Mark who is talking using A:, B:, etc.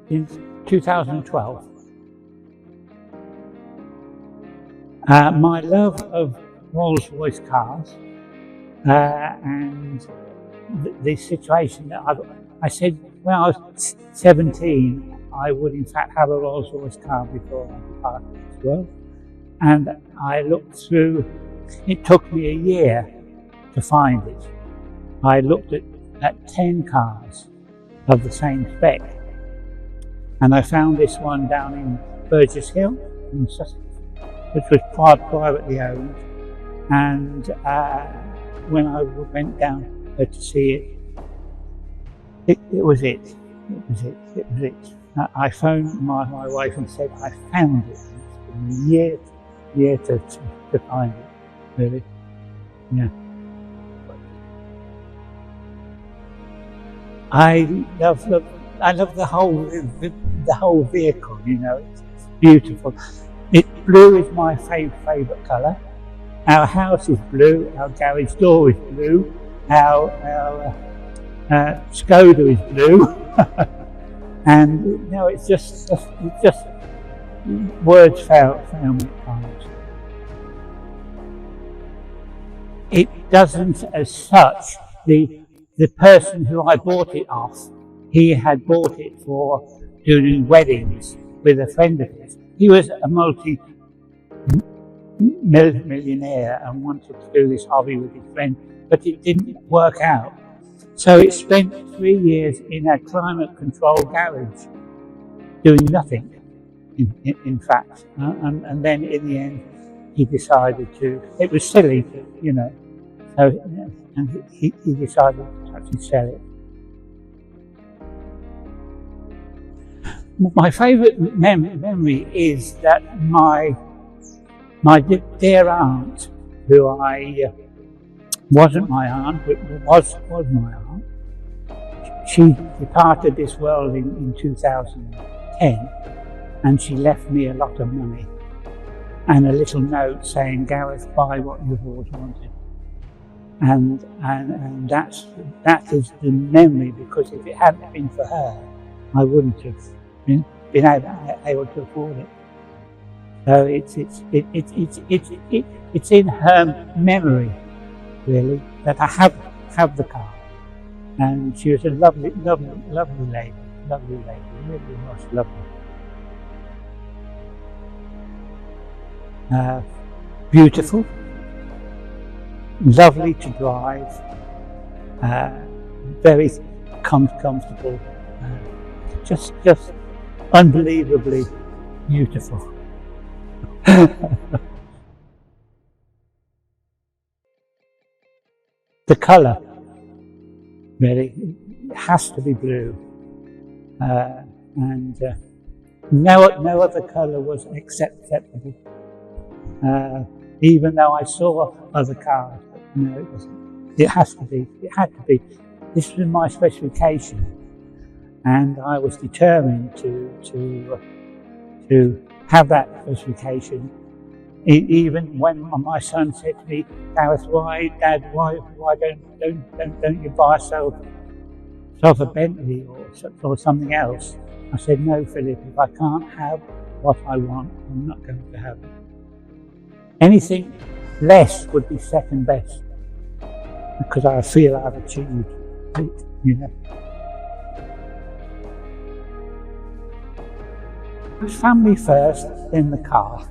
A: in 2012. My love of Rolls-Royce cars and the situation that I said when I was 17, I would in fact have a Rolls-Royce car before I departed this world. And I looked through, it took me a year to find it. I looked at 10 cars of the same spec. And I found this one down in Burgess Hill in Sussex, which was privately owned. And when I went down to see it was it. It was it. I phoned my wife and said, I found it. It's been a year to find it, really. Yeah. I love the whole vehicle, you know, it's beautiful. Blue is my favourite colour. Our house is blue, our garage door is blue, our Skoda is blue. And you know, it's just words fail me at times. It doesn't as such. The person who I bought it off, he had bought it for doing weddings with a friend of his. He was a multi-millionaire and wanted to do this hobby with his friend, but it didn't work out. So it spent 3 years in a climate-controlled garage, doing nothing, in fact. And then in the end, he decided to, it was silly, you know, so, and he decided to actually sell it. My favourite memory is that my dear aunt, who wasn't my aunt, but was my aunt, she departed this world in 2010, and she left me a lot of money and a little note saying, Gareth, buy what you've always wanted. And that is the memory, because if it hadn't been for her, I wouldn't have been able to afford it. So it's in her memory, really, that I have the car. And she was a lovely lady, really was lovely. Beautiful, lovely to drive, very comfortable, just unbelievably beautiful. The colour, really, it has to be blue, and no other colour was acceptable. Even though I saw other cars, but no, it wasn't. It had to be. This was my specification, and I was determined to have that specification. Even when my son said to me, Gareth, why don't you buy yourself a Bentley or something else? I said, no, Philip, if I can't have what I want, I'm not going to have it. Anything less would be second best, because I feel I've achieved it, you know. It was family first, then the car.